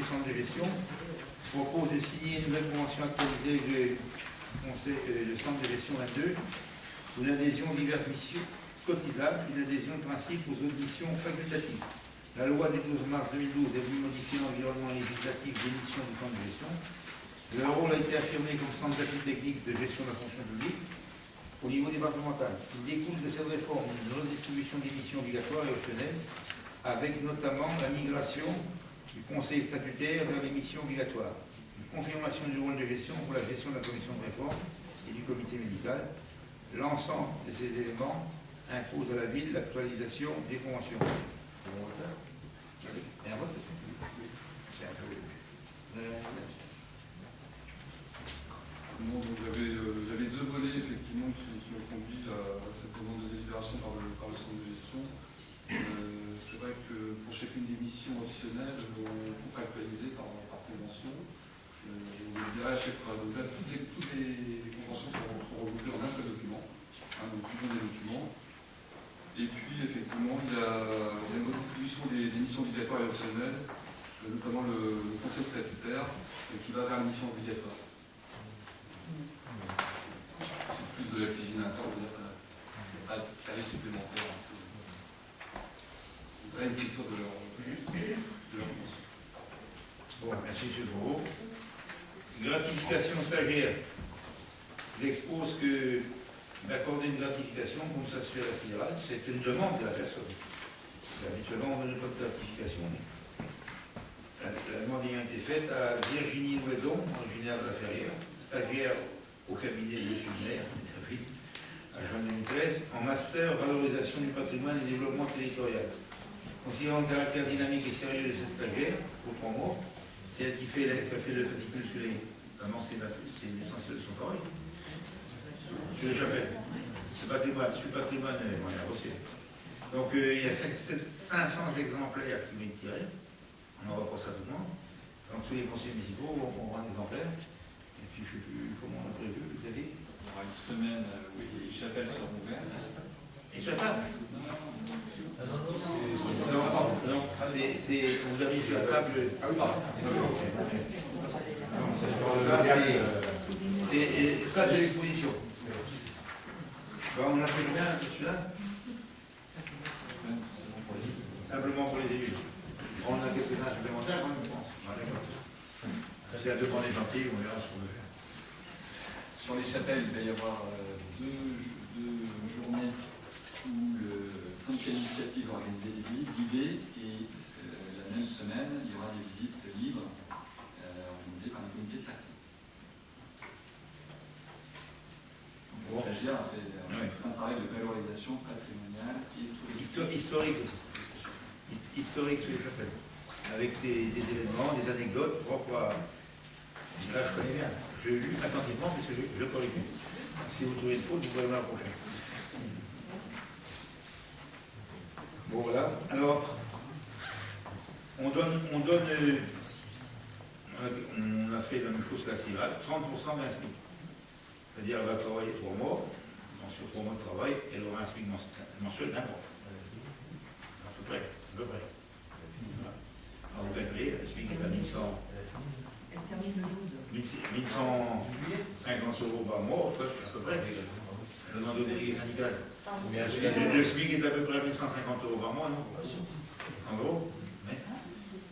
du centre de gestion propose de signer une nouvelle convention actualisée avec le centre de gestion 22, une adhésion aux diverses missions cotisables, une adhésion de principe aux autres missions facultatives. La loi du 12 mars 2012 est venue modifier l'environnement législatif des missions du centre de gestion. Leur rôle a été affirmé comme centre d'appui technique de gestion de la fonction publique au niveau départemental. Il découle de cette réforme une redistribution des missions obligatoires et optionnelles, avec notamment la migration du conseil statutaire vers les missions obligatoires, une confirmation du rôle de gestion pour la gestion de la commission de réforme et du comité médical. L'ensemble de ces éléments impose à la ville l'actualisation des conventions. Vous avez deux volets effectivement qui ont conduit à cette demande de délibération par le centre de gestion. C'est vrai que pour chacune des missions optionnelles, on peut actualiser par convention. Je vous le dirai à chaque fois. Donc là, toutes les conventions sont regroupées en un seul document, donc fusion des documents. Et puis effectivement, il y a une redistribution des missions obligatoires et optionnelles, notamment le conseil statutaire, qui va vers la mission obligatoire. C'est plus de la cuisine interne, on va dire pas de service supplémentaire. C'est pas une culture de leur convention. Bon, merci M. Drouot. Gratification stagiaire. J'expose que d'accorder une gratification, comme ça se fait à la CIRAL, c'est une demande de la personne. Habituellement, on ne donne pas de gratification. La demande ayant été faite à Virginie Nouedon, originaire de la Ferrière, stagiaire au cabinet de Maire, à juin 2013, en master valorisation du patrimoine et développement territorial. Considérant le caractère dynamique et sérieux de cette stagiaire, pour 3 mois, c'est elle qui a fait le fascicule sur les. C'est l'essentiel de son travail. Je le rappelle. Ce patrimoine, voilà, aussi. Donc il y a 500 exemplaires qui vont être tirés. On n'aura pas ça tout le monde. Donc tous les conseils municipaux auront un exemplaire. Et puis je ne sais plus comment on a prévu, vous avez. Il y aura une semaine où les chapelles seront ouvertes. Et chapelles? Non, c'est vous avez sur la table. Ah oui, pardon. Ça, c'est l'exposition. On a fait bien celui-là. Simplement pour les élus. On a quelques-uns supplémentaires, je pense. C'est la demande des gentils, on verra ce qu'on veut faire. Sur les chapelles, il va y avoir deux journées où le syndicat d'initiative va organiser des visites guidées et la même semaine, il y aura des visites libres organisées par le comité de quartier. Le stagiaire a fait un travail de valorisation patrimoniale et historique sur les chapelles, avec des événements, des anecdotes propres à. Là, je connais bien. Je l'ai lu attentivement puisque je corrige. Si vous trouvez une faute, vous pouvez voir la prochaine. Bon, voilà. Alors, on a fait la même chose que la CIRAL, 30% d'un SMIC. C'est-à-dire, elle va travailler 3 mois, sur 3 mois de travail, elle aura un SMIC mensuel d'un mois. À peu près. Alors, vous calculez, le SMIC est à 1100. Elle termine le 12. 1150 € par mois, à peu près. Elle demande au délégué syndical. Le SMIC est à peu près à 1150 € par mois, non? En gros,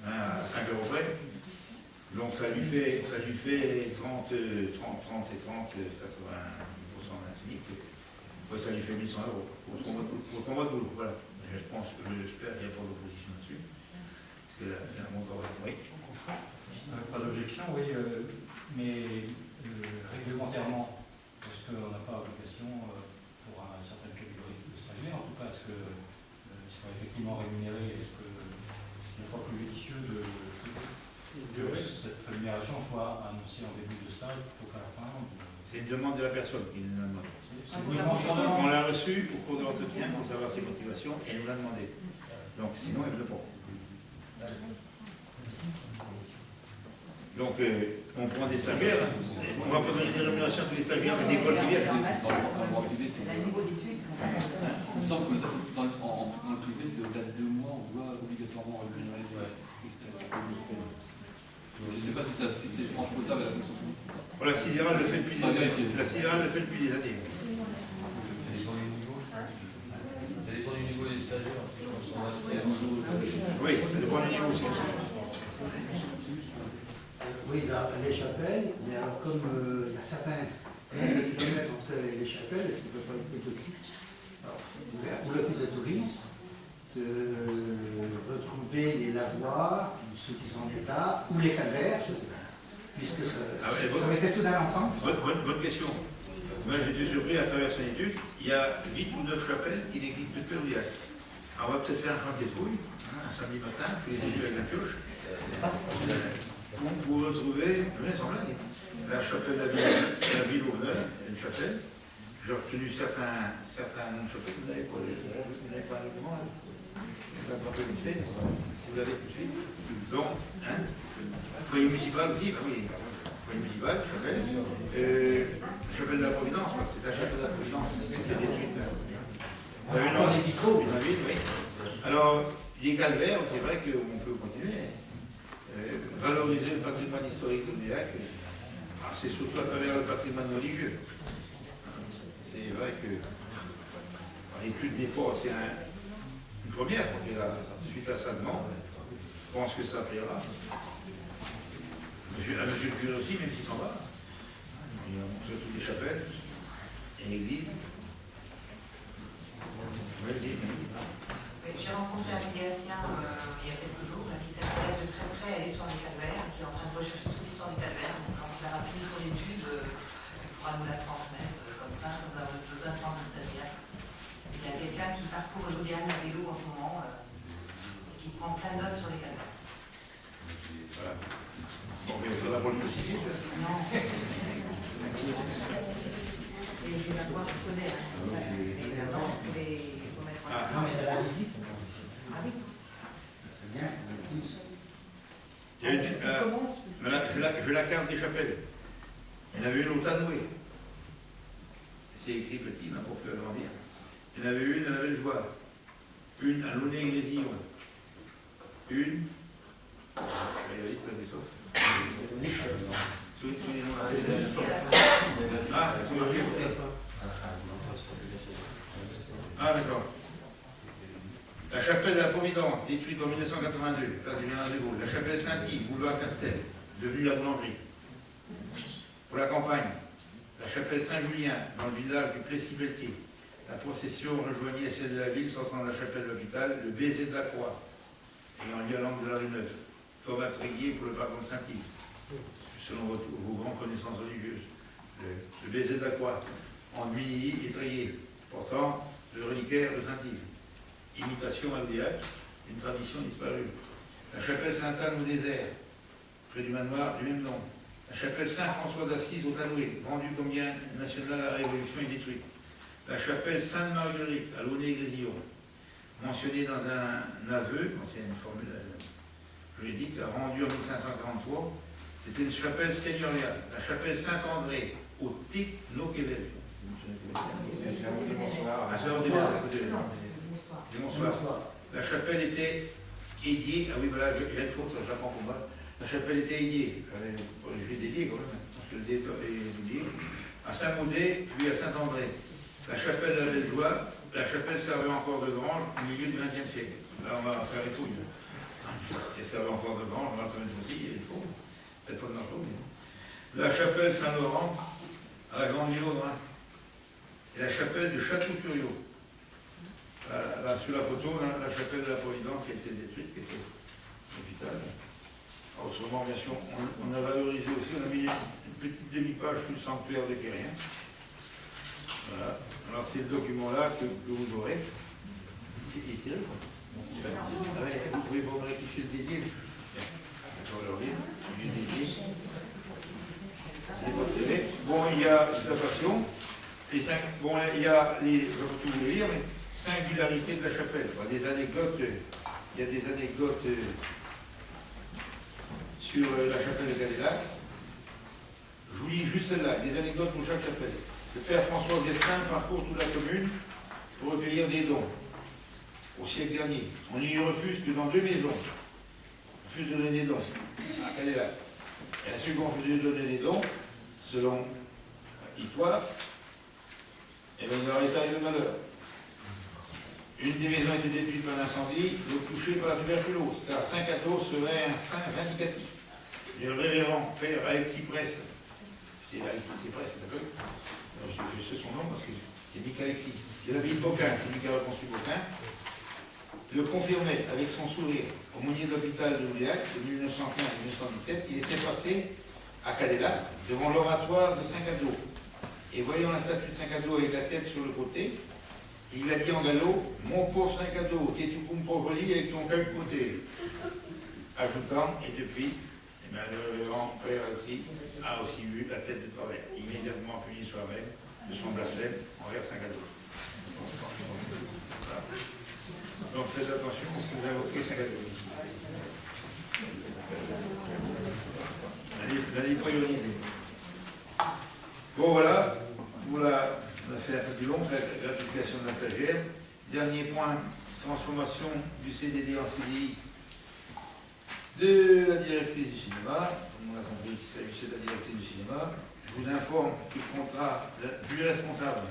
à 5 € près. Donc ça lui fait 30 et 30, 80% d'un SMIC. Ça lui fait 1100 € pour 3 mois de boulot. Voilà. Je pense que j'espère qu'il n'y a pas d'opposition là-dessus. Parce qu'elle a fait un bon travail. Oui. Pas d'objection, oui, mais réglementairement, parce qu'on n'a pas vocation pour une certaine catégorie de stagiaires, en tout cas, est-ce qu'ils sont effectivement rémunérés, est-ce que il n'est pas plus judicieux de cette rémunération soit annoncée en début de stage plutôt qu'à la fin? C'est une demande de la personne qui nous l'a demandé. On l'a reçue au cours de l'entretien pour savoir ses motivations et elle nous l'a demandé. Donc sinon, elle ne veut pas. Donc, on prend des stagiaires, on va pas donner des rémunérations à tous les stagiaires de l'école privée. C'est un niveau d'études. Il me semble que dans le privé, c'est au-delà de 2 mois, on doit obligatoirement rémunérer les stagiaires. je ne sais pas si c'est transposable à la fonction publique. Voilà, la sidérale le fait depuis des années. La sidérale le fait depuis des années. Ça dépend du niveau, je pense. Ça dépend du niveau des stagiaires. Oui, ça dépend du niveau aussi. Oui, là, les chapelles, mais alors comme il y a certains kilomètres entre les chapelles, est-ce qu'il ne peut pas être possible pour l'office de tourisme de retrouver les lavoirs, ceux qui sont en état, ou les calvaires, je sais pas, puisque ça mettait tout dans l'ensemble. Bonne question. Moi, j'étais surpris à travers son étude, il y a 8 ou 9 chapelles qui n'existent plus au Diac. Alors, on va peut-être faire un chantier de fouille, un samedi matin, tous les élus avec la pioche, pour retrouver, je sans blague, la chapelle de la ville au Nord, une chapelle. J'ai retenu certains noms de chapelles, vous n'avez pas le comment, si vous l'avez tout de suite. Donc, foyer municipal aussi, bah oui, foyer municipal, chapelle. Chapelle de la Providence, c'est la chapelle de la Providence qui a détruite. Encore les vitraux. Dans la ville, oui. Alors, les calvaires, c'est vrai qu'on peut continuer. Valoriser le patrimoine historique de l'Irak, c'est surtout à travers le patrimoine religieux. C'est vrai que l'étude des ports, c'est une première, parce que suite à sa demande, je pense que ça plaira. Monsieur le curé aussi, même s'il s'en va. Il a montré toutes les chapelles et l'église. J'ai rencontré un médiacien il y a quelques jours qui s'intéresse de très près à l'histoire des calvaires, qui est en train de rechercher toute l'histoire des calvaires. Donc, quand on a fini son étude, il pourra nous la transmettre comme ça, sans avoir besoin de prendre un stagiaire. Il y a quelqu'un qui parcourt le Diane à vélo en ce moment et qui prend plein de notes sur les calvaires. Voilà. Bon, mais ça va pour le spécifier, Non. Et je vais voir, je connais. Non, mais de la visite. Ah oui. Ça serait bien qu'on puisse. Je la carte des chapelles. Il y en avait une au Tanoué. C'est écrit petit, mais pour plus agrandir. Il y en avait une à la Bellejoie. Une à Launay-Grésillon. Une. Il va vite, mais sauf. Ah, c'est marqué. Ah, d'accord. La chapelle de la Providence, détruite en 1982, place du Général de Gaulle. La chapelle Saint-Yves, boulevard Castel, devenue la boulangerie. Pour la campagne, la chapelle Saint-Julien, dans le village du Plessis-Pelletier. La procession rejoignait celle de la ville, sortant de la chapelle de l'hôpital, le baiser de la croix, ayant lieu à l'angle de la rue Neuve, comme à Tréguier pour le pardon de Saint-Yves, selon vos grandes connaissances religieuses. Le baiser de la croix, en Milly et Tréguier, portant le reliquaire de Saint-Yves. Imitation à l'Oudiac, une tradition disparue. La chapelle Sainte-Anne au désert, près du manoir du même nom. La chapelle Saint-François d'Assise au Tanoué, vendue comme bien national à la Révolution et détruite. La chapelle Sainte-Marguerite à Launay-Grésillon, mentionnée dans un aveu, c'est une formule juridique, rendue en 1543. C'était une chapelle seigneuriale. La chapelle Saint-André au Tic-No-Québec. Bonsoir. La chapelle était édiée. Ah oui, voilà, j'ai une faute, j'apprends pour moi. La chapelle était édiée. Je l'ai dédiée quand même, parce que le dé est dédié. À Saint-Maudé, puis à Saint-André. La chapelle de la Bellejoie, la chapelle servait encore de grange au milieu du XXe siècle. Là, on va faire les fouilles. Si elle servait encore de grange, on va faire une fouille, il faut. Peut-être pas de marteau, mais... La chapelle Saint-Laurent, à la Grande Ville au Rhin. Et la chapelle de Château-Curieux. Là, sur la photo, là, la chapelle de la Providence qui a été détruite, qui était l'hôpital. Autrement, bien sûr, on a valorisé aussi, on a mis une petite demi-page sur le sanctuaire de Quérien. Voilà. Alors, c'est le document-là que vous aurez. Il est tiré, quoi. Vous pouvez vous rectifier le dédié. D'accord, leur livre. Il est dédié. C'est votre télé. Bon, il y a la passion. Bon, il y a les. Je vais tout vous les lire, mais. Singularité de la chapelle. Des anecdotes, il y a des anecdotes sur la chapelle de Galélac. Je vous lis juste celle-là, des anecdotes pour chaque chapelle. Le père François Destin parcourt toute la commune pour recueillir des dons. Au siècle dernier, on y refuse que dans 2 maisons, on refuse de donner des dons à Galélac. Et à ceux qui ont voulu donner des dons, selon l'histoire, et bien leur état est de malheur. Une des maisons a été détruite par un incendie, l'autre touchée par la tuberculose, car Saint-Cathos serait un saint vindicatif. Le révérend père Alexis Presse, c'est Alexis Presse, d'accord? Je sais son nom parce que c'est Mick Alexis. C'est la ville de Beaucain, c'est lui qui a reconstruit Beaucain. Le confirmait avec son sourire au Monnier de l'hôpital de Louillac de 1915 à 1917. Il était passé à Cadélac devant l'oratoire de Saint-Cadeau. Et voyant la statue de Saint-Cadeau avec la tête sur le côté, il lui a dit en galop, mon pauvre Saint-Cadeau, t'es tout comme pauvre lit avec ton cœur côté. Ajoutant, et depuis, eh bien, le révérend père Alexis a aussi vu la tête de travers, immédiatement puni soi-même de son blasphème envers Saint-Cadeau. Voilà. Donc faites attention si vous invoquez Saint-Cadeau. Allez prioriser. Bon voilà, on a fait un peu plus long, la gratification de la stagiaire. Dernier point, transformation du CDD en CDI de la directrice du cinéma. On a compris qu'il s'agissait de la directrice du cinéma. Je vous informe que le contrat du responsable,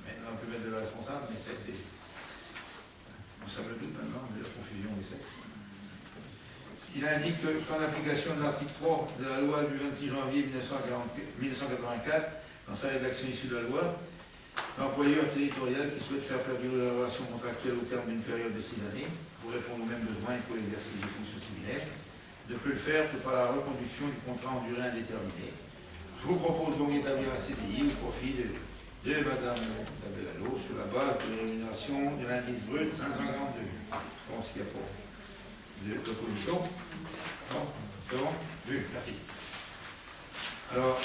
maintenant on peut mettre de la responsable, mais c'est ça me doute maintenant, de la confusion des sexes. Il indique qu'en application de l'article 3 de la loi du 26 janvier 1984, dans sa rédaction issue de la loi, l'employeur territorial qui souhaite faire perdurer la relation contractuelle au terme d'une période de 6 années, pour répondre aux mêmes besoins et pour l'exercice des fonctions similaires, ne peut le faire que par la reconduction du contrat en durée indéterminée. Je vous propose donc d'établir un CDI au profit de Madame Isabelle Allo sur la base de rémunération de l'indice brut 542. Je pense qu'il n'y a pas d'opposition. Non, c'est bon? Oui, merci. Alors,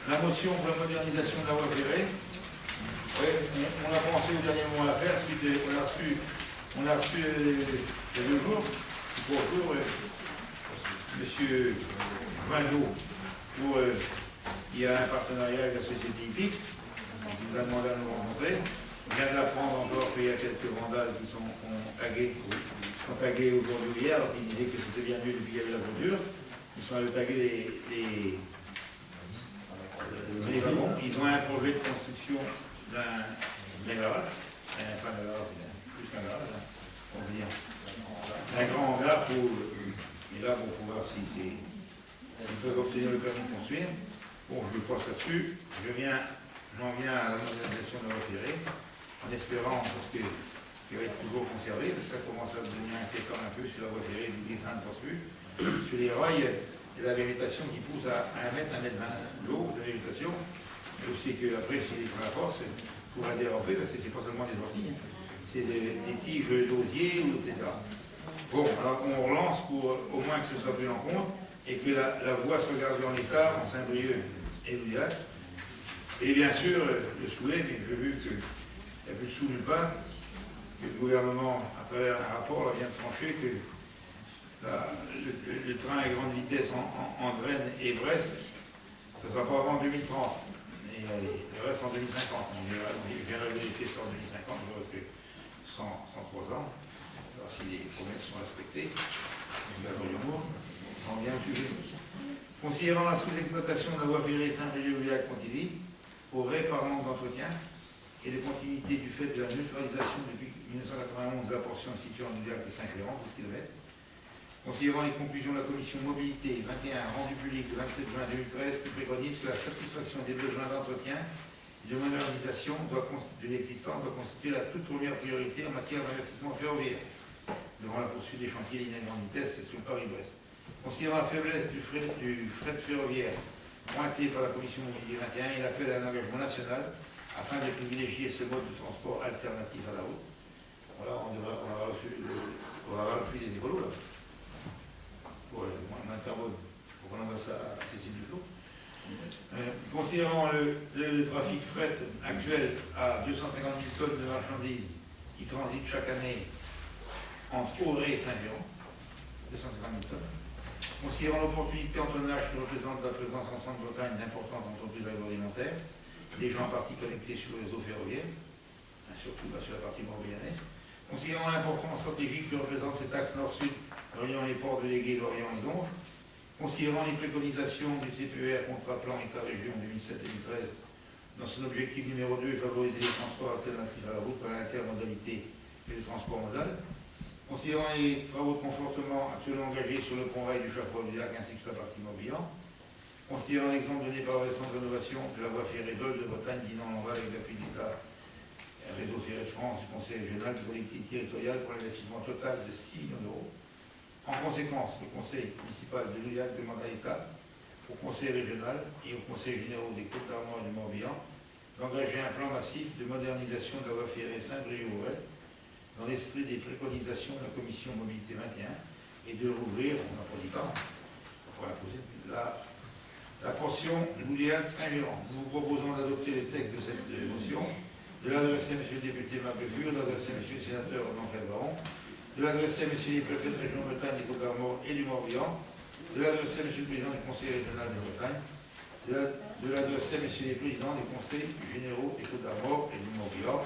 la motion pour la modernisation de la voie ferrée, ouais, on a pensé au dernier moment à la faire, suite on a reçu il y a 2 jours, monsieur Vindeau, il y a un partenariat avec la société hippique, qui nous a demandé à nous rencontrer. On vient d'apprendre encore qu'il y a quelques vandales qui sont tagués aujourd'hui ou hier, alors qu'ils disaient que c'était bien mieux depuis qu'il y avait la voiture. Ils sont allés taguer les wagons. Ils ont un projet de construction d'un garage, enfin d'un garage, plus qu'un garage, on va dire, un grand hangar pour. Et là, bon, il faut voir s'ils peuvent obtenir le permis de construire. Bon, je passe là-dessus. J'en viens à la modernisation de la voie ferrée, en espérant, parce qu'il va être toujours conservé, parce que ça commence à devenir inquiétant un peu sur la voie ferrée, du train de poursuite. Sur les rails, il y a la végétation qui pousse à 1 mètre, 1 mètre 20 l'eau de végétation. Mais aussi qu'après, si les trains à force, il pourra déraper, parce que c'est pas seulement des orties, c'est des tiges d'osier, etc. Bon, alors on relance pour au moins que ce soit pris en compte et que la voie soit gardée en état en Saint-Brieuc et Louillac. Et bien sûr, le souhait, mais j'ai vu qu'il n'y a plus de sous nulle part, que le gouvernement, à travers un rapport, vient de trancher que le train à grande vitesse en Rennes et Brest, ce ne sera pas avant 2030, mais le reste en 2050. Je viens de vérifier sur 2050, je vois que 103 ans, alors si les promesses sont respectées, on vient au sujet. Considérant la sous-exploitation de la voie ferrée Saint-Brieuc-Louillac-Pontivy, au par manque d'entretien et de continuité du fait de la neutralisation depuis 1991 de la portion située en Louillac de 5,40 km, considérant les conclusions de la commission mobilité 21 rendu public le 27 juin 2013 qui préconise que la satisfaction des besoins d'entretien et de modernisation de l'existant doit constituer la toute première priorité en matière d'investissement ferroviaire devant la poursuite des chantiers lignes à grande vitesse section Paris-Brest. Considérant la faiblesse du fret ferroviaire pointé par la commission mobilité 21, il appelle à un engagement national afin de privilégier ce mode de transport alternatif à la route. Voilà, on aura reçu des écolos là. Ouais, moins de carbone. Pour qu'on envoie ça à Cécile Duflo. Considérant le trafic fret actuel à 250 000 tonnes de marchandises qui transitent chaque année entre Auray et Saint-Viron, 250 000 tonnes. Considérant l'opportunité en tonnage que représente la présence en Centre-Bretagne d'importantes entreprises agroalimentaires, des gens en partie connectés sur le réseau ferroviaire, surtout sur la partie morbihannaise, considérant l'importance stratégique que représente cet axe nord-sud reliant les ports de Légué, Lorient et Donge, Considérant les préconisations du CPER contrat plan État-région 2007-2013, dans son objectif numéro 2, favoriser les transports alternatifs à la route par l'intermodalité et le transport modal. Considérant les travaux de confortement actuellement engagés sur le pont-rail du Chaffaut du Lac ainsi que sur la partie Morbihan. Considérant l'exemple donné par le centre d'innovation de la voie ferrée de Bretagne, Dinan-Lamballe avec l'appui de l'État, Réseau Ferré de France, du Conseil régional de collectivité territoriale pour l'investissement total de 6 millions d'euros. En conséquence, le Conseil municipal de Louillac demande à l'État, au Conseil régional et au Conseil général des Côtes-d'Armor et du Morbihan d'engager un plan massif de modernisation de la voie ferrée Saint-Brieuc-Auvergne dans l'esprit des préconisations de la Commission Mobilité 21 et de rouvrir, on n'a pas dit quand, la portion Louillac-Saint-Gérand. Nous vous proposons d'adopter les textes de cette motion, de l'adresser à M. le député Marc-Lefur, de l'adresser à M. le sénateur Blanc-Calvaron, de l'adresser à M. les préfets de région de Bretagne, des Côtes-d'Armor et du Morbihan, de l'adresser à M. le président du Conseil régional de Bretagne, de l'adresser à M. les présidents des conseils généraux des Côtes-d'Armor et du Morbihan.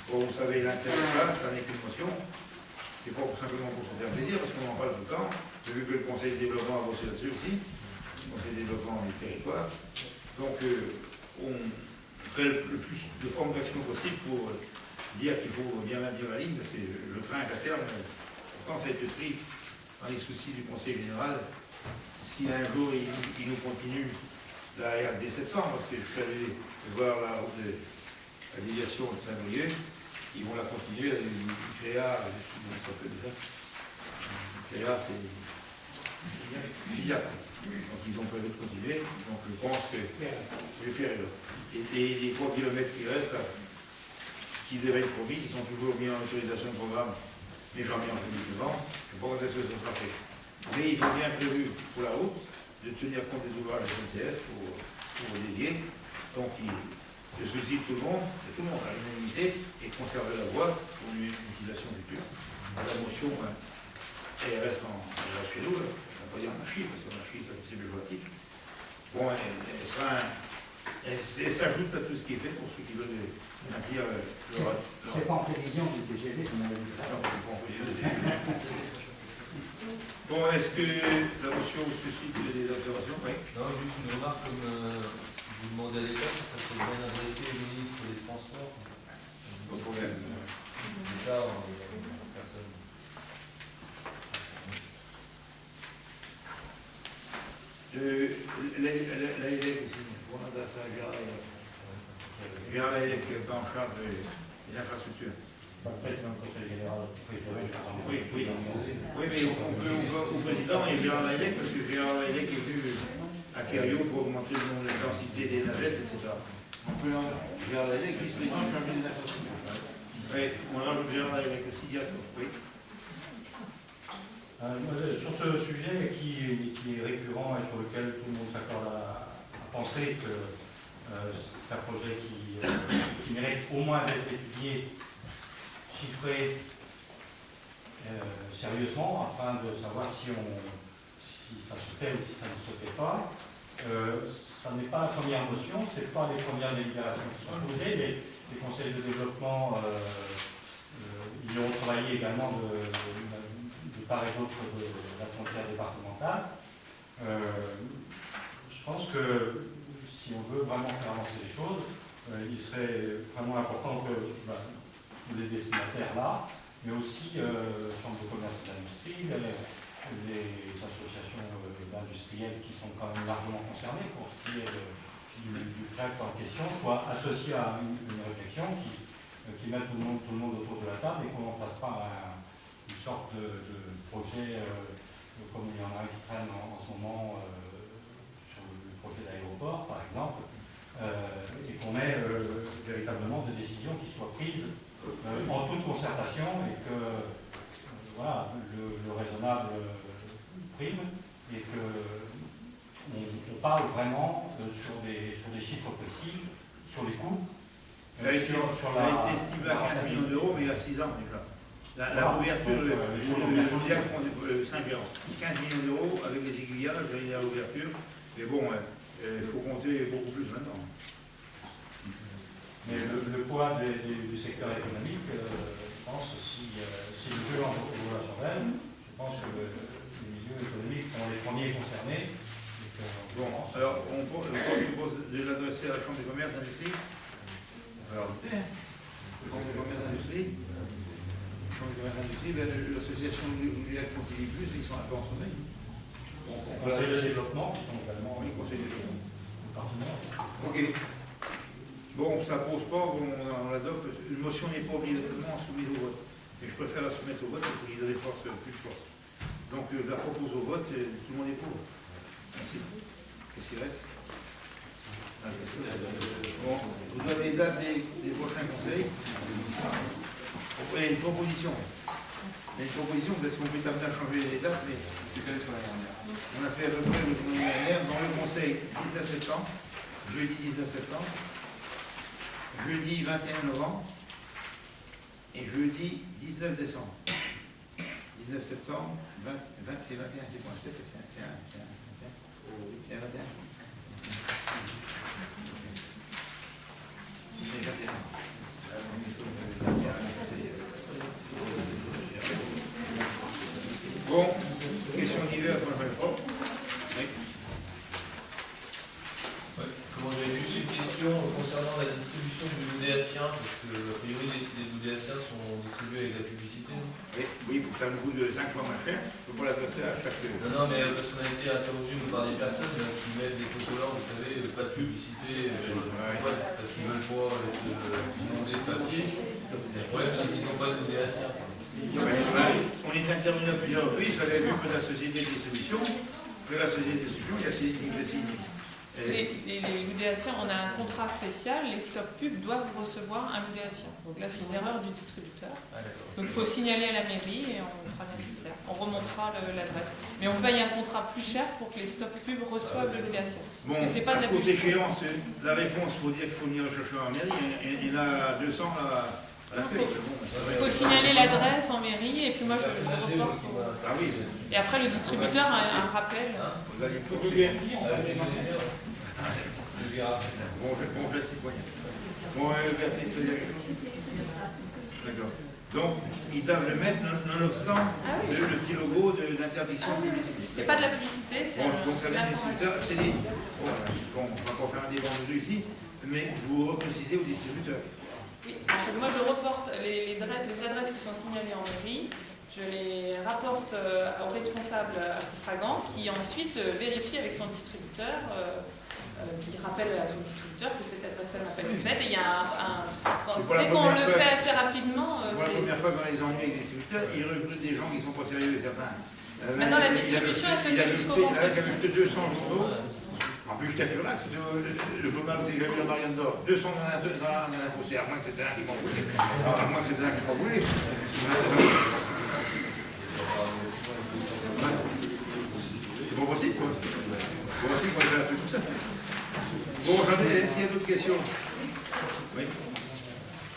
Bon, vous savez, l'intérêt de ça n'est qu'une motion. C'est pas simplement pour se faire plaisir, parce qu'on en parle tout le temps. J'ai vu que le Conseil de développement a bossé là-dessus aussi, le Conseil de développement du territoire. Donc, on fait le plus de formes d'action possible pour dire qu'il faut bien maintenir la ligne, parce que je crains qu'à terme, quand ça a été pris dans les soucis du Conseil général, si un jour il nous continue la RD 700, parce que je suis allé voir la route de la déviation de Saint-Brieuc, ils vont la continuer, du CREA, je sais pas comment ça s'appelle déjà. Le CREA, c'est Villac. Donc ils ont prévu de continuer, donc je pense que je vais faire et les 3 kilomètres qui restent, là, qui devaient être promis, ils sont toujours mis en autorisation de programme, mais jamais en public devant. Je ne sais pas quand est-ce que ça sera fait. Mais ils ont bien prévu pour la route de tenir compte des ouvrages SNCF pour dédier. Donc je sollicite tout le monde à l'unanimité et conserver la voie pour une utilisation future. La motion, elle reste chez nous, là. On va pas dire en archive, parce qu'en archive c'est péjoratif. Bon, elle s'ajoute à tout ce qui est fait pour ceux qui veulent maintenir leur... C'est pas en prévision du TGV, comme on l'a dit. Non, c'est pas en prévision du TGV. Bon, est-ce que la motion suscite des observations? Oui. Non, juste une remarque, comme vous demandez à l'État, ça serait bien adressé au ministre des Transports. Pas de problème. L'État, personne. La élève aussi, on adresse à Gérard Laëllec qui est en charge des infrastructures. Pas le président du Conseil général. Oui, mais on peut au président et Gérard Laëllec, parce que Gérard Laëllec est venu à Kerio pour augmenter le nombre de densité des navettes, etc. On peut Gérard Laëllec, vice-président chargé des infrastructures. Oui, on rajoute Gérard Laëllec aussi directement. Oui. Sur ce sujet qui est récurrent et sur lequel tout le monde s'accorde à penser que c'est un projet qui mérite au moins d'être étudié, chiffré sérieusement, afin de savoir si ça se fait ou si ça ne se fait pas. Ça n'est pas la première motion, ce n'est pas les premières délibérations qui sont posées. Les conseils de développement ils ont travaillé également de part et d'autre de la frontière départementale. Je pense que si on veut vraiment faire avancer les choses, il serait vraiment important que les destinataires là, mais aussi Chambre de commerce et d'industrie, les associations d'industriels qui sont quand même largement concernées pour ce qui est du fret en question, soient associés à une réflexion qui mette tout le monde autour de la table et qu'on n'en fasse pas une sorte de projet comme il y en a un qui traîne en ce moment sur le projet d'aéroport par exemple, et qu'on ait véritablement des décisions qui soient prises en toute concertation et que voilà, le raisonnable prime et que on parle vraiment sur des chiffres précis, sur les coûts. Ça a été estimé à 15 millions d'euros, mais il y a 6 ans déjà. La couverture, le Saint-Gérand, 15 millions d'euros avec les aiguillages et la ouverture. Mais bon, il faut compter beaucoup plus maintenant. Mais le poids du secteur économique, je pense, si le jeu en vaut la chandelle, je pense que milieux économiques sont les premiers concernés. Bon, alors, on propose de l'adresser à la Chambre de commerce d'industrie. Alors, Chambre de commerce d'industrie. Chambre de commerce d'industrie, ben, l'association Louliac continue plus, ils sont un peu en sommeil. Donc, on peut Conseil de développement, qui sont également oui, conseil de développement. partenaires. Ok. Bon, ça pose pas, bon, on l'adopte. Une motion n'est pas obligatoirement soumise au vote. Mais je préfère la soumettre au vote pour qu'il donne force plus forte. Donc, je la propose au vote, et tout le monde est pour. Merci. Qu'est-ce qu'il reste? Bon, vous avez les dates des prochains conseils. Il y a une proposition. Il y a une proposition parce qu'on peut amener à changer les dates, mais C'est calé sur la dernière. on a fait à peu près le tournoi dernière dans le conseil 19 septembre, jeudi 19 septembre, jeudi 21 novembre et jeudi 19 décembre. 19 septembre, 20, c'est 21, c'est quoi? C'est 1, c'est 21. Bon, question diverses, moi je vais pas. Oui. Comment j'avais juste une question concernant la distribution du Loudéacien, parce que a priori les Loudéaciens sont distribués avec la publicité. Non, Oui, pour que ça nous coûte 5 fois moins cher, il faut pas l'adresser à chaque. non, mais parce qu'on a été interrogé par des personnes qui mettent des photos, vous savez, pas de publicité, parce qu'ils veulent pas demander de papier. Le problème, c'est qu'ils n'ont pas de Loudéacien. On est intervenu à plusieurs reprises, j'avais vu que la société de distribution, il y a ces signes. Les Loudéaciens, on a un contrat spécial, les stop pubs doivent recevoir un Loudéacien. Donc là, c'est une erreur du distributeur. Donc il faut signaler à la mairie et on fera nécessaire. On remontera l'adresse. Mais on paye un contrat plus cher pour que les stop pubs reçoivent le Loudéacien. Parce que c'est pas de la publicité. Échéance, la réponse, il faut dire qu'il faut venir le chercher en mairie, il y en a 200 à la feuille. Il faut signaler l'adresse en mairie et puis moi je reporte. Ah oui. Et après le distributeur a un rappel. Vous allez Faut tout bien dire. Bon, je laisse citoyen. Bon, Bertie, tu veux dire quelque chose? D'accord. Donc, ils doivent le mettre nonobstant le petit logo d'interdiction de publicité. C'est pas de la publicité, c'est Donc ça vient des l'information. distributeurs, c'est des... Bon, on va pas faire un débat ici, mais vous reprécisez aux distributeurs. Oui, parce que moi je reporte les adresses qui sont signalées en mairie, je les rapporte au responsable à Koufragan qui ensuite vérifie avec son distributeur, qui rappelle à son distributeur que cette adresse-là n'a pas été faite. Et il y a dès qu'on le fait assez rapidement, pour la première fois dans les ennuis avec les distributeurs, ils recrutent des gens qui ne sont pas sérieux. Maintenant la distribution elle se fait jusqu'au vendredi. Il a acheté 200 journaux. En plus, je t'ai fait là, le journal, c'est que j'ai vu la Marianne d'Or. 200 dans la fossée, à moins que c'était un qui m'en voulait. À moins que c'était un qui m'en voulait. C'est bon possible, quoi. C'est bon possible qu'on fait un truc comme ça. Bon, est-ce qu'il y a d'autres questions? Oui.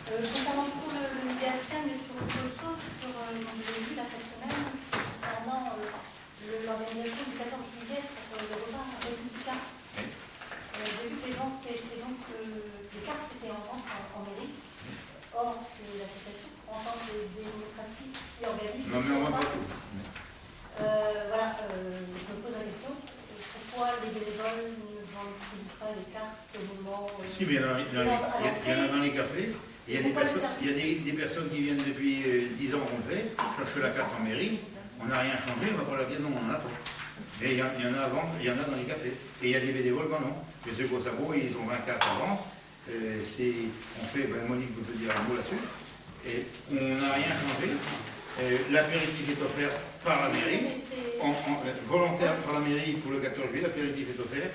Concernant pour le Loudéacien, mais sur autre chose, sur, je l'ai vu la fin de semaine, concernant l'organisation du 14 juillet pour le repas républicain. J'ai vu que les ventes étaient donc, les cartes étaient en vente en mairie. Or, c'est l'association en tant que démocratie qui organise. Non, mais on va pas tout. Voilà, je me pose la question, pourquoi les bénévoles ne vendent pas les cartes au moment. Si, mais il y en a dans les cafés. Il y a des personnes qui viennent depuis 10 ans qu'on le fait, cherchent la carte en mairie, on n'a rien changé, on va pas la dire non, on en a pas. Et il y en a à vendre, il y en a dans les cafés. Et il y a des bénévoles qui en ont. Je sais qu'au Sabot, ils ont 20 cartes à vendre. On fait, Monique vous peut dire un mot là-dessus. Et on n'a rien changé. L'apéritif est offert par la mairie, volontaire par la mairie pour le 14 juillet, l'apéritif est offert.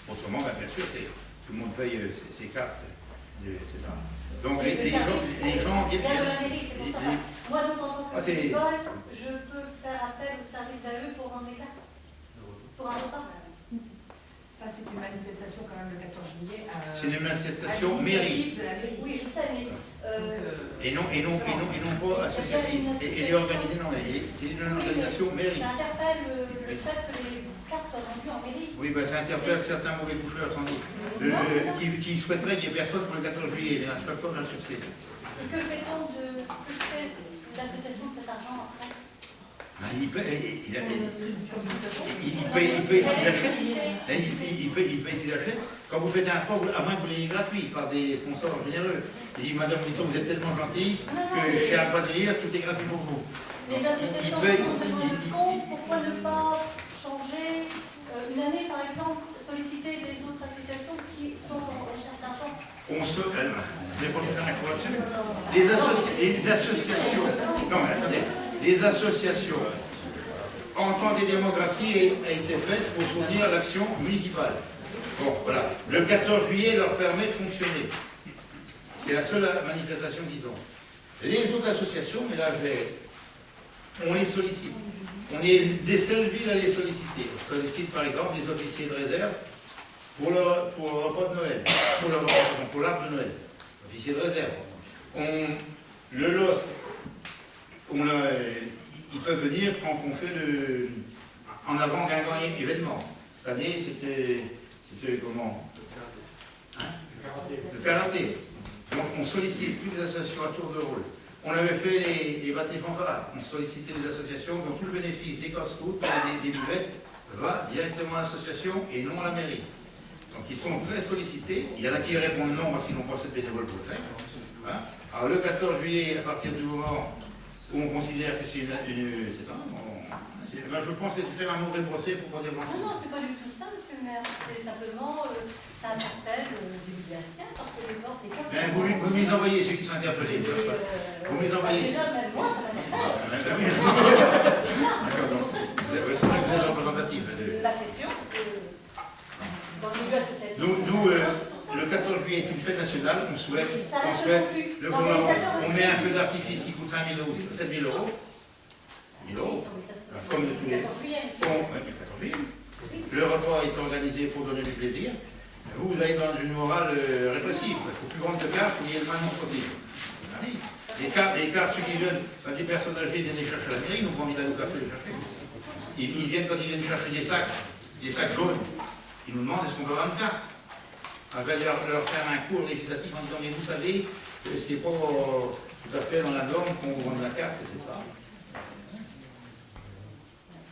Autrement, bien sûr, tout le monde paye ses cartes, etc. Donc les gens viennent. Bien de la mairie, c'est pour ça. Moi, donc, en tant que bénévole, je peux faire appel au service d'AE pour vendre les cartes. Pour un repas. Ça, c'est une manifestation quand même le 14 juillet. C'est une manifestation mairie. Oui, je sais, mais. Et non pas associative. Elle est organisée, non, c'est une organisation mairie. Ça interpelle le fait que les cartes soient vendues en mairie. Oui, ça interpelle certains mauvais coucheurs, sans doute, qui souhaiteraient qu'il y ait personne pour le 14 juillet. À chaque fois, on a le succès. Que fait-on de l'association de cet argent après? Il paye ce qu'il achète. Il paye ce qu'il achète. Quand vous faites un sport, à moins que vous l'ayez gratuit par des sponsors généreux. Il dit, Madame Litton, vous êtes tellement gentille que chez un délire, tout est gratuit pour vous. Les associations qui ont besoin de fonds, pourquoi ne pas changer une année, par exemple, solliciter les autres associations qui sont en recherche d'argent? Vous n'avez pas lui faire un cours là-dessus. Les associations. Non, mais attendez. Les associations en temps des démocraties a été faite pour soutenir l'action municipale. Bon, voilà. Le 14 juillet leur permet de fonctionner. C'est la seule manifestation qu'ils ont. Les autres associations, mais là, on les sollicite. On est des seules villes à les solliciter. On sollicite par exemple les officiers de réserve pour le repas de Noël, pour l'arbre de Noël. Officiers de réserve. Le LOS, ils peuvent venir quand on fait en avant d'un grand événement. Cette année, c'était comment? Le karaté. Donc on sollicite toutes les associations à tour de rôle. On avait fait les bâtis fanfares. On sollicitait les associations dont tout le bénéfice des casse-croûtes, des buvettes, va directement à l'association et non à la mairie. Donc ils sont très sollicités. Il y en a qui répondent non parce qu'ils n'ont pas assez de bénévoles pour le faire. Hein? Alors le 14 juillet, à partir du moment où on considère que c'est je pense que tu fais un mauvais procès pour pas dire grand chose. Non, c'est pas du tout ça, monsieur le maire. C'est simplement, ça interpelle des Libyens parce que les portes des cartes. Vous les envoyez ceux qui sont interpellés. Vous les envoyez. Déjà, même moi, ça m'interpelle. C'est vrai que vous êtes représentatif. La question, dans le milieu associatif. Nous, le 14 juillet est une fête nationale. On souhaite on met un feu d'artifice qui coûte 5 000 euros, 7 000 euros. 1 000 euros. Comme de tous les. Le repas est organisé pour donner du plaisir. Vous allez dans une morale répressive. Il ne faut plus vendre de cartes, il y ait le moins possible. Les cartes, ceux qui viennent, quand des personnes âgées viennent les chercher à la mairie, ils n'ont pas envie d'aller au café les chercher. Ils viennent quand ils viennent chercher des sacs jaunes. Ils nous demandent est-ce qu'on peut avoir une carte. On va leur faire un cours législatif en disant mais vous savez, c'est pas tout à fait dans la norme qu'on vous vende la carte, etc.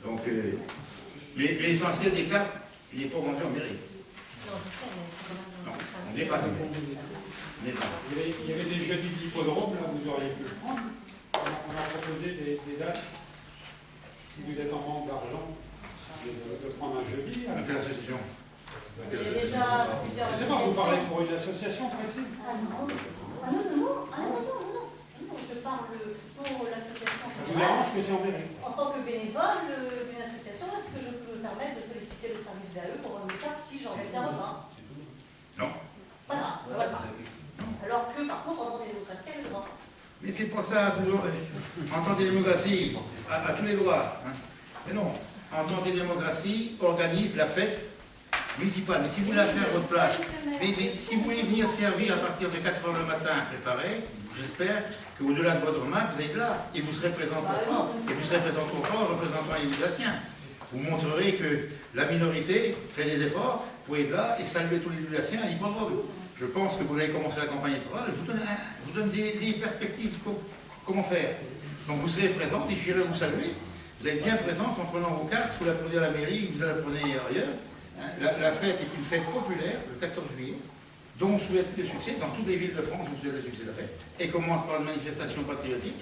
Donc, l'essentiel des cartes, il n'est pas vendu en mairie. Non, je sais, mais c'est quand même. Non, on n'est pas. Il y avait des jeudis d'hippodrome, là, vous auriez pu le prendre. On a proposé des dates, si vous êtes en manque d'argent, de prendre un jeudi. Quelle association? Il y a déjà plusieurs. Je ne sais pas, vous parlez pour une association précise? Ah non, je parle pour l'association. Ça vous dérange que c'est en mairie? En tant que bénévole d'une association, est-ce que je peux me permettre de solliciter le service VAE pour une carte si j'organise un repas? Non. Voilà. Alors que par contre, en tant que démocratie, elle a le droit. Mais c'est pour ça, en tant que démocratie, à tous les droits. Hein. Mais non, en tant que démocratie, organise la fête municipale. Mais si vous voulez la faire à votre place, mais si vous voulez venir servir à partir de 4 h le matin, préparé, j'espère qu'au-delà de votre main, vous êtes là. Et vous serez présent pour fort. Et vous serez présent pour fort, représentant les Lusaciens. Vous montrerez que la minorité fait des efforts pour être là et saluer tous les Lusaciens à l'hippodrome. Je pense que vous avez commencé la campagne électorale. Je vous donne des perspectives. Comment faire. Donc vous serez présent, et j'irai vous saluer. Vous êtes bien présent en prenant vos cartes, vous la prenez à la mairie, vous la prenez ailleurs. La fête est une fête populaire, le 14 juillet, dont on souhaite le succès. Dans toutes les villes de France, on souhaite le succès de la fête. Et commence par une manifestation patriotique.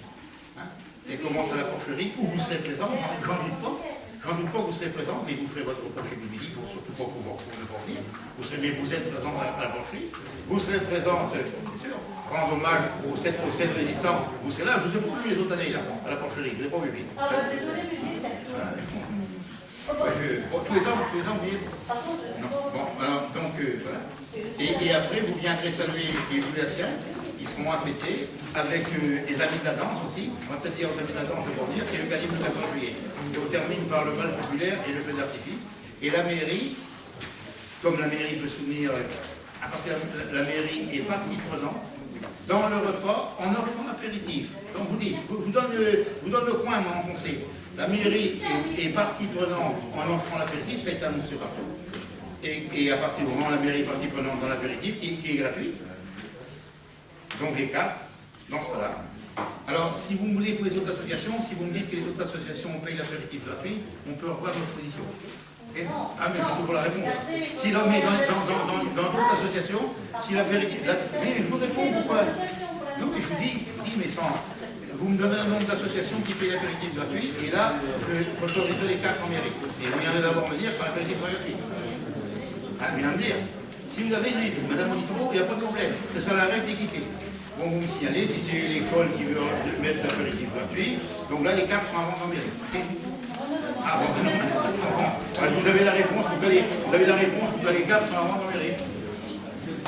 Et commence à la porcherie, où vous serez présent, j'en doute pas. J'en doute pas que vous serez présent, mais vous ferez votre reproche du midi, pour surtout pas pour ne pas venir. Mais vous êtes présent à la porcherie. Vous serez présente, c'est sûr, rendre hommage aux 7 résistants. Vous serez là, je ne vous ai pas vu les autres années, là, à la porcherie. Je ne vous ai pas vu vite. Ah bah désolé, mais j'ai tous les ans, vous voyez. Par contre, je suis non. Bon, alors, donc, voilà. Et après, vous viendrez saluer les Lusaciens. Ils seront affêtés avec les amis de la danse aussi. On va peut-être dire aux amis de la danse de venir, c'est le gagnant du 14 juillet. Et on termine par le bal populaire et le feu d'artifice. Et la mairie, comme la mairie peut soutenir, à partir de la mairie est partie prenante, dans le repas, en offrant l'apéritif. Donc vous donne le coin, moi, enfoncé. La mairie est partie prenante en offrant l'apéritif, ça a été annoncé partout. Et à partir du moment où la mairie est partie prenante dans l'apéritif, qui est gratuit, donc les cartes, dans ce cas-là, Alors, si vous me voulez pour les autres associations, si vous me dites que les autres associations payent l'apéritif gratuit, on peut revoir notre position. Okay. Ah, mais je trouve la réponse. Si dans d'autres associations, si l'apéritif... Mais je vous réponds pourquoi. Non, mais je vous dis, mais sans... Vous me donnez un nombre d'associations qui payent l'apéritif gratuit, et là, je autorise les 4 en mairie. Et vous viendrez d'abord me dire quand l'apéritif est gratuit. Ah, je viens de dire. Si vous avez dit, Madame Monitoro, il n'y a pas de problème. C'est ça la règle d'équité. Bon, vous me signalez, si c'est l'école qui veut mettre l'apéritif gratuit, donc là, les cartes seront à vendre en mairie. Okay. Ah bon, non. Vous avez la réponse, vous avez la réponse, les cartes seront à vendre en mairie.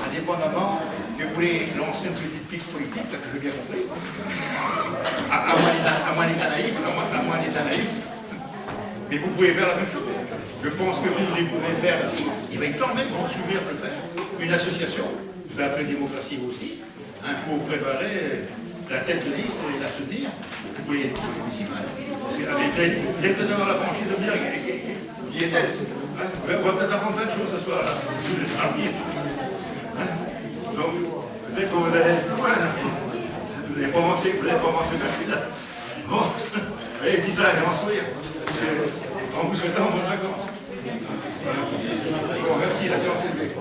Indépendamment que vous voulez lancer une petite pique politique, là, que j'ai bien compris. À moins d'être naïf, mais vous pouvez faire la même chose. Je pense que vous pouvez faire, il va être temps même pour s'ouvrir de le faire, une association, vous appelez démocratie aussi, hein, pour préparer la tête de liste et la soutenir pour les municipales. Vous êtes d'avoir la franchise de dire qui est elle. On va peut-être apprendre plein de choses ce soir là. Donc, peut-être que vous allez être loin. Vous n'avez pas mentionné que je suis là. Bon, et dis ça, j'ai un sourire. En vous souhaitant bonnes vacances. Voilà. Bon, merci, la séance est levée.